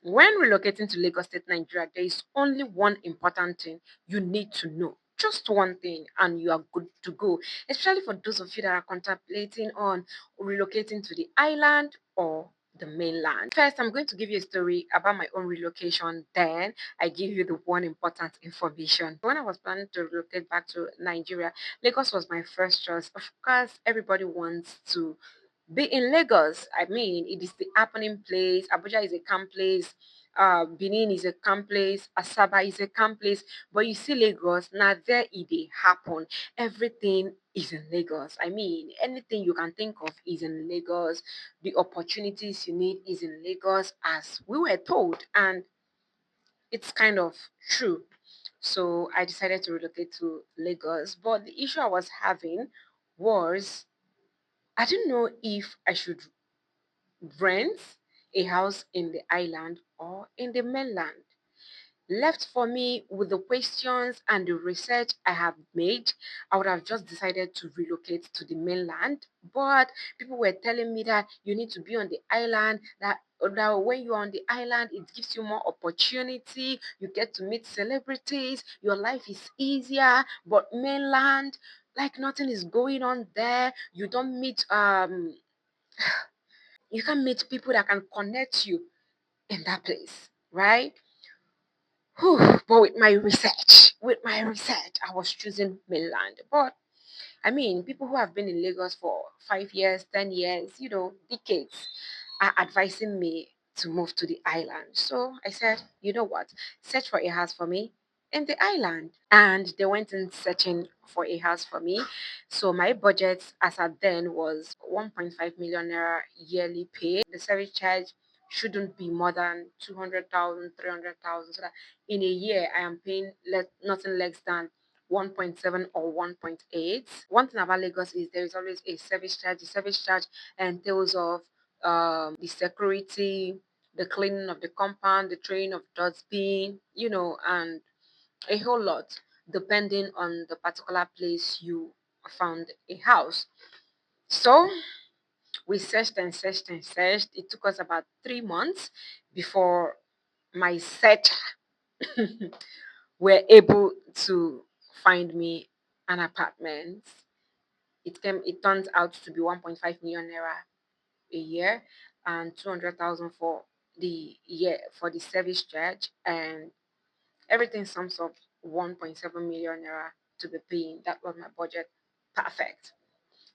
When relocating to Lagos State, Nigeria, there is only one important thing you need to know. Just one thing, and you are good to go. Especially for those of you that are contemplating on relocating to the island or the mainland. First, I'm going to give you a story about my own relocation. Then, I give you the one important information. When I was planning to relocate back to Nigeria, Lagos was my first choice. Of course, everybody wants to be in Lagos. I mean, it is the happening place. Abuja is a camp place. Benin is a camp place. Asaba is a camp place. But you see Lagos, now there it dey happen. Everything is in Lagos. I mean, anything you can think of is in Lagos. The opportunities you need is in Lagos, as we were told. And it's kind of true. So I decided to relocate to Lagos. But the issue I was having was I didn't know if I should rent a house in the island or in the mainland. Left for me with the questions and the research I have made, I would have just decided to relocate to the mainland. But people were telling me that you need to be on the island, that when you're on the island, it gives you more opportunity, you get to meet celebrities, your life is easier. But mainland, like nothing is going on there. You don't meet you can meet people that can connect you in that place, right? Whew. But with my research, I was choosing mainland. But I mean, people who have been in Lagos for 5 years, 10 years, decades, are advising me to move to the island. So I said, you know what? Search for a house for me in the island. And they went in searching for a house for me. So my budget as at then was 1.5 million naira yearly pay. The service charge shouldn't be more than 200,000, 300,000. So that in a year I am paying nothing less than 1.7 or 1.8. One thing about Lagos is there is always a service charge. The service charge entails of the security, the cleaning of the compound, the training of dustbin, and a whole lot, depending on the particular place you found a house. So we searched and searched and searched. It took us about 3 months before my search were able to find me an apartment. It turns out to be 1.5 million naira a year and 200,000 for the year for the service charge, and everything sums up 1.7 million naira to be paying. That was my budget. Perfect.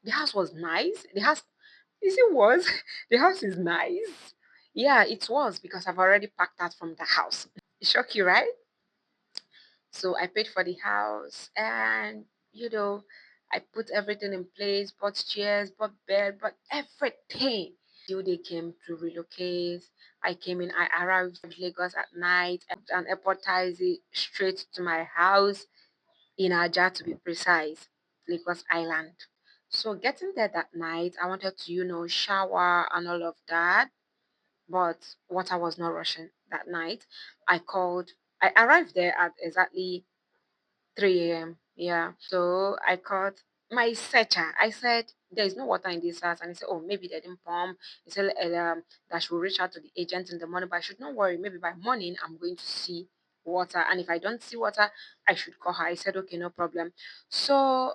The house was nice. The house is it was the house is nice. Yeah, it was because I've already packed out from the house. It shock you, right? So I paid for the house, and I put everything in place, bought chairs, bought bed, bought everything. Till they came to relocate. I arrived in Lagos at night. I booked an airport taxi straight to my house in Aja, to be precise, Lagos Island. So getting there that night, I wanted to, shower and all of that. But water was not rushing that night. I called I arrived there at exactly 3 a.m. Yeah. So I called my searcher. I said, there's no water in this house. And he said, oh, maybe they didn't pump. He said that I should reach out to the agent in the morning, but I should not worry. Maybe by morning, I'm going to see water. And if I don't see water, I should call her. I said, okay, no problem. So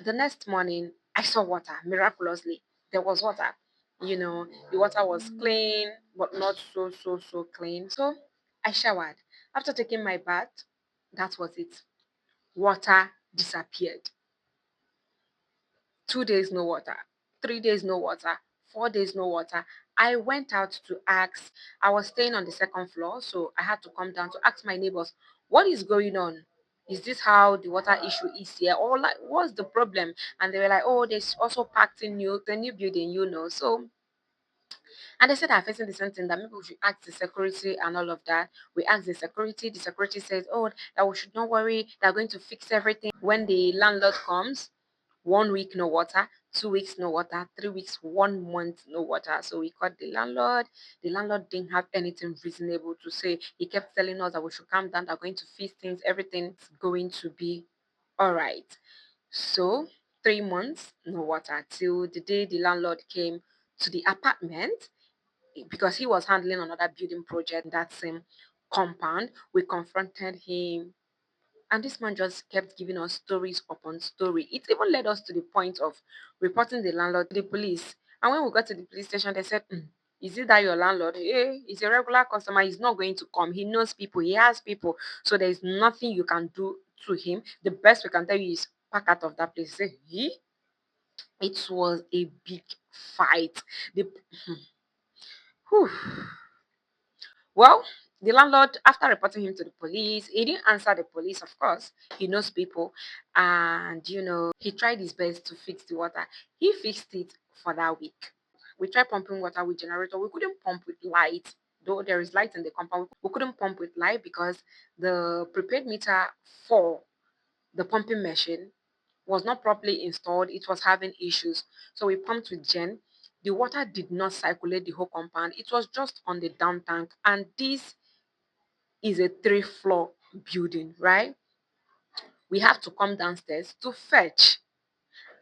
the next morning, I saw water miraculously. There was water. The water was clean, but not so clean. So I showered. After taking my bath, that was it. Water disappeared. 2 days, no water. 3 days, no water. 4 days, no water. I went out to ask. I was staying on the second floor, so I had to come down to ask my neighbors, what is going on? Is this how the water issue is here? Or like what's the problem? And they were like, oh, there's also packed in the new building. So and they said I'm facing the same thing that maybe we should ask the security and all of that. We asked the security. The security says, oh, that we should not worry. They're going to fix everything. When the landlord comes, 1 week no water, 2 weeks no water, 3 weeks, 1 month no water. So we called the landlord. The landlord didn't have anything reasonable to say. He kept telling us that we should calm down. They're going to fix things. Everything's going to be all right. So 3 months no water till the day the landlord came to the apartment. because he was handling another building project in that same compound. We confronted him, and this man just kept giving us stories upon story. It even led us to the point of reporting the landlord to the police. And when we got to the police station, they said, is it that your landlord? Hey, he's a regular customer. He's not going to come. He knows people. He has people. So there is nothing you can do to him. The best we can tell you is pack out of that place. Say, he? It was a big fight. The, whew. Well, the landlord, after reporting him to the police, he didn't answer the police, of course. He knows people. And, he tried his best to fix the water. He fixed it for that week. We tried pumping water with generator. We couldn't pump with light. Though there is light in the compound, we couldn't pump with light because the prepaid meter for the pumping machine was not properly installed. It was having issues. So we pumped with gen. The water did not circulate the whole compound. It was just on the down tank. And this is a three-floor building, right? We have to come downstairs to fetch.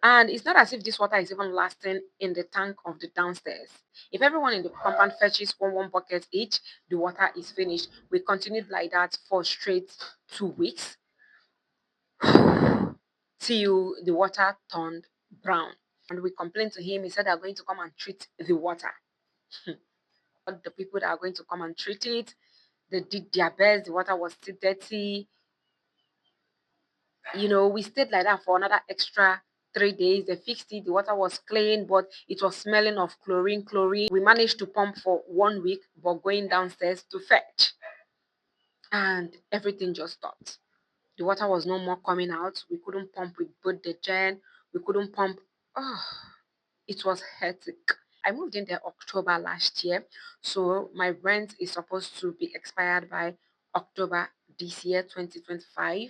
And it's not as if this water is even lasting in the tank of the downstairs. If everyone in the compound fetches one bucket each, the water is finished. We continued like that for straight 2 weeks till the water turned brown. And we complained to him. He said they're going to come and treat the water. But the people that are going to come and treat it, they did their best. The water was still dirty. We stayed like that for another extra 3 days. They fixed it. The water was clean, but it was smelling of chlorine. We managed to pump for 1 week, but going downstairs to fetch, and everything just stopped. The water was no more coming out. We couldn't pump with both the gen. We couldn't pump. Oh, it was hectic. I moved in there October last year, so my rent is supposed to be expired by October this year, 2025.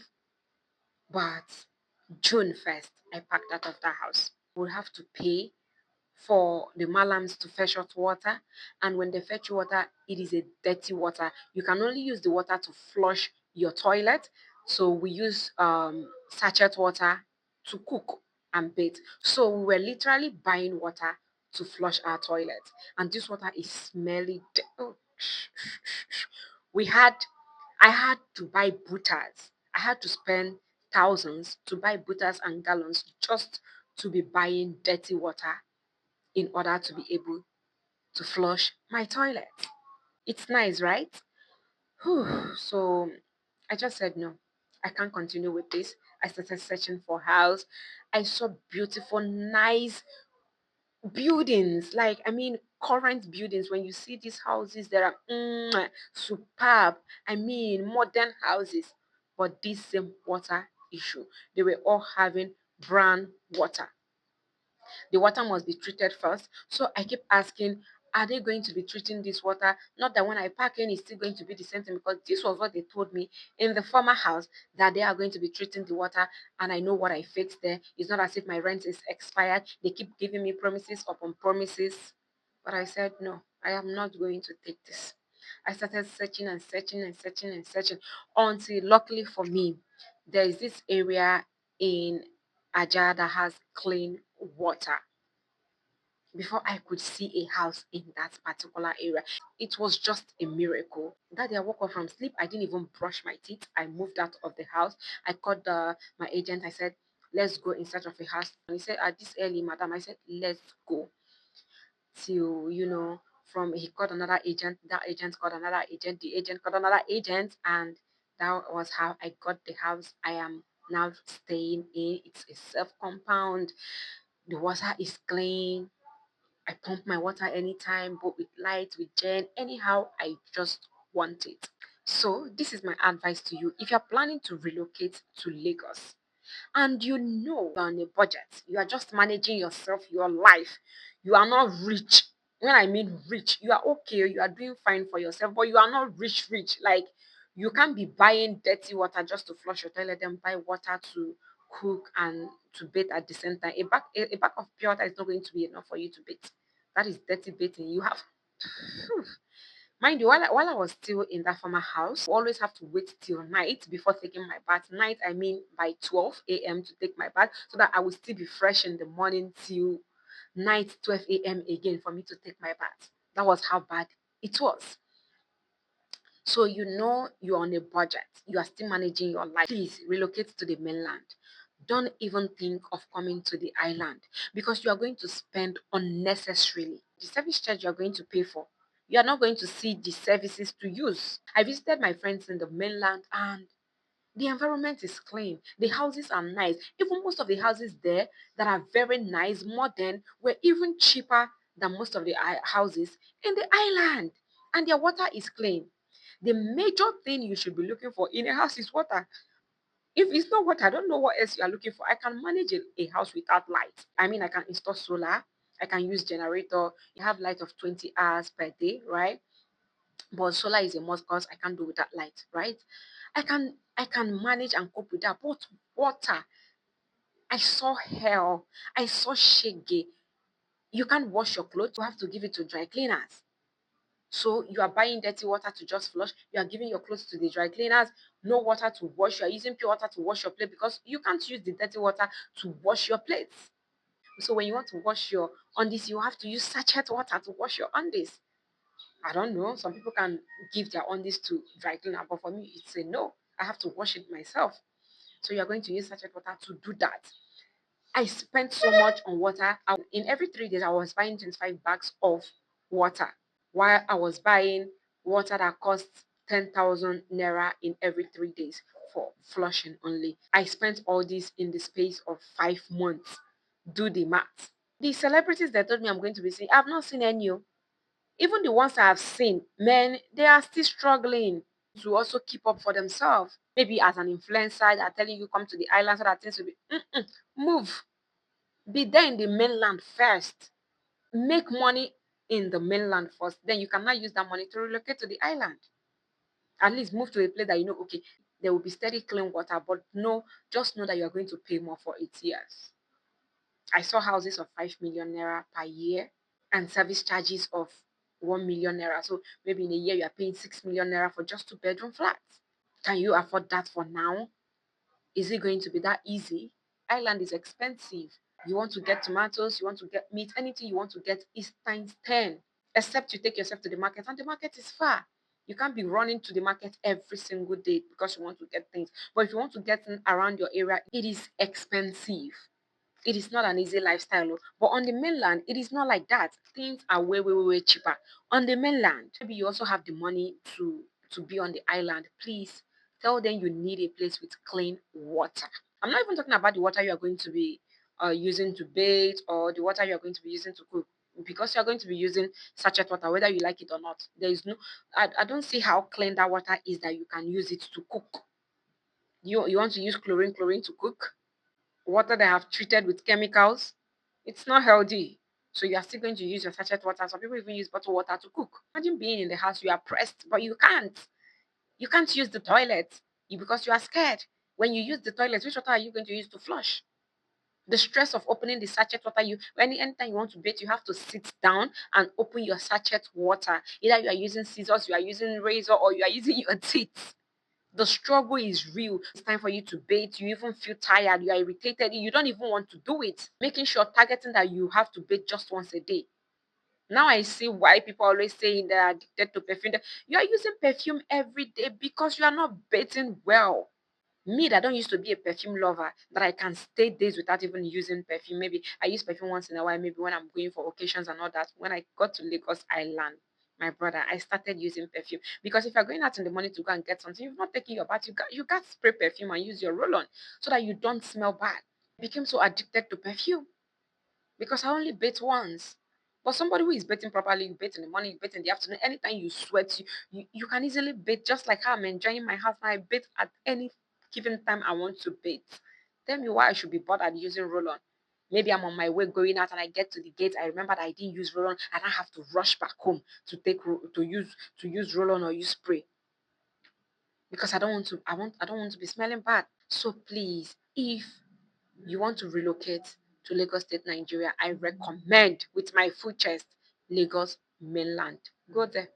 But June 1st, I packed out of that house. We'll have to pay for the malams to fetch hot water. And when they fetch water, it is a dirty water. You can only use the water to flush your toilet. So we use sachet water to cook and bathe. So we were literally buying water to flush our toilet. And this water is smelly. Oh, we had I had to buy butters. I had to spend thousands to buy butters and gallons just to be buying dirty water in order to be able to flush my toilet. It's nice, right? Whew. So I just said no. I can't continue with this. I started searching for house. I saw beautiful, nice buildings. Like, I mean, current buildings. When you see these houses, they are superb. I mean, modern houses. But this same water issue, they were all having brown water. The water must be treated first. So I keep asking, are they going to be treating this water? Not that when I pack in, it's still going to be the same thing, because this was what they told me in the former house, that they are going to be treating the water, and I know what I fixed there. It's not as if my rent is expired. They keep giving me promises upon promises. But I said, no, I am not going to take this. I started searching and searching and searching and searching until, luckily for me, there is this area in Aja that has clean water. Before I could see a house in that particular area, it was just a miracle. That day I woke up from sleep, I didn't even brush my teeth. I moved out of the house. I called my agent. I said, let's go in search of a house. And he said, at this early, madam. I said, let's go. Till, from he called another agent, that agent called another agent, the agent called another agent, and that was how I got the house I am now staying in. It's a self compound. The water is clean. I pump my water anytime, but with light, with gen, anyhow I just want it. So this is my advice to you. If you're planning to relocate to Lagos, and you're on a budget, you are just managing yourself, your life, you are not rich. When I mean rich, you are okay, you are doing fine for yourself, but you are not rich. Like, you can't be buying dirty water just to flush your toilet, then buy water to cook and to bathe at the same time. A bag of pure water is not going to be enough for you to bathe. That is dirty bathing. You have Mind you, while I was still in that former house, I always have to wait till night before taking my bath. Night, I mean by 12 a.m. to take my bath, so that I will still be fresh in the morning till night, 12 a.m. again for me to take my bath. That was how bad it was. So you're on a budget. You are still managing your life. Please relocate to the mainland. Don't even think of coming to the island because you are going to spend unnecessarily. The service charge you are going to pay for, you are not going to see the services to use. I visited my friends in the mainland and the environment is clean. The houses are nice. Even most of the houses there that are very nice, modern, were even cheaper than most of the houses in the island. And their water is clean. The major thing you should be looking for in a house is water. If it's not water, I don't know what else you are looking for. I can manage a house without light. I mean, I can install solar. I can use generator. You have light of 20 hours per day, right? But solar is a must because I can't do without light, right? I can manage and cope with that. But water, I saw hell. I saw shege. You can't wash your clothes. You have to give it to dry cleaners. So you are buying dirty water to just flush. You are giving your clothes to the dry cleaners. No water to wash. You are using pure water to wash your plate because you can't use the dirty water to wash your plates. So when you want to wash your undies, you have to use sachet water to wash your undies. I don't know. Some people can give their undies to dry cleaner, but for me, it's a no. I have to wash it myself. So you're going to use sachet water to do that. I spent so much on water. In every 3 days, I was buying 25 bags of water. While I was buying water that costs 10,000 naira in every 3 days for flushing only. I spent all this in the space of 5 months. Do the math. The celebrities that told me I'm going to be seeing, I've not seen any. Oh. Even the ones I have seen, men, they are still struggling to also keep up for themselves. Maybe as an influencer, they're telling you come to the island so that things will be move. Be there in the mainland first. Make money in the mainland first. Then you cannot use that money to relocate to the island. At least move to a place that you know, okay, there will be steady clean water, but no, just know that you are going to pay more for it. Yes. I saw houses of 5 million naira per year and service charges of 1 million naira. So maybe in a year you are paying 6 million naira for just two-bedroom flats. Can you afford that for now? Is it going to be that easy? Island is expensive. You want to get tomatoes, you want to get meat, anything you want to get is times 10. Except you take yourself to the market, and the market is far. You can't be running to the market every single day because you want to get things. But if you want to get in around your area, it is expensive. It is not an easy lifestyle. Oh. But on the mainland, it is not like that. Things are way, way, way, way cheaper. On the mainland, maybe you also have the money to be on the island. Please tell them you need a place with clean water. I'm not even talking about the water you are going to be using to bathe or the water you are going to be using to cook. Because you are going to be using sachet water, whether you like it or not. There is no, I don't see how clean that water is that you can use it to cook. You want to use chlorine to cook? Water that have treated with chemicals, it's not healthy. So you are still going to use your sachet water. Some people even use bottled water to cook. Imagine being in the house, you are pressed, but you can't. You can't use the toilet because you are scared. When you use the toilet, which water are you going to use to flush? The stress of opening the sachet water, anytime you want to bathe, you have to sit down and open your sachet water. Either you are using scissors, you are using razor, or you are using your teeth. The struggle is real. It's time for you to bathe. You even feel tired. You are irritated. You don't even want to do it. Making sure, targeting that you have to bathe just once a day. Now I see why people always saying they are addicted to perfume. You are using perfume every day because you are not bathing well. Me that don't used to be a perfume lover, that I can stay days without even using perfume. Maybe I use perfume once in a while, maybe when I'm going for occasions and all that. When I got to Lagos Island, my brother, I started using perfume. Because if you're going out in the morning to go and get something, you've not taken your bath, you got spray perfume and use your roll-on so that you don't smell bad. I became so addicted to perfume because I only bathe once. But somebody who is bathing properly, you bathe in the morning, you bathe in the afternoon, anytime you sweat, you can easily bathe just like how I'm enjoying my house. Now I bathe at any given time I want to bathe. Tell me why I should be bothered using roll-on. Maybe I'm on my way going out and I get to the gate. I remember that I didn't use roll-on and I have to rush back home to use roll-on or use spray because I don't want to be smelling bad. So please, if you want to relocate to Lagos State, Nigeria, I recommend with my full chest Lagos mainland. Go there.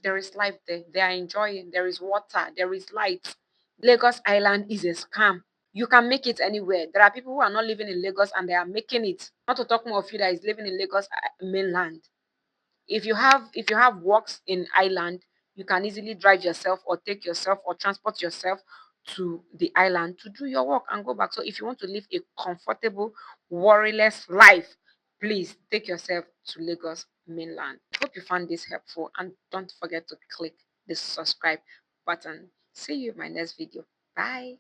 There is life there. They are enjoying. There is water. There is light. Lagos Island is a scam. You can make it anywhere. There are people who are not living in Lagos and they are making it. Not to talk more of you that is living in Lagos mainland. if you have works in island, you can easily drive yourself or take yourself or transport yourself to the island to do your work and go back. So if you want to live a comfortable, worryless life, please take yourself to Lagos mainland. Hope you found this helpful, and don't forget to click the subscribe button. See you in my next video. Bye.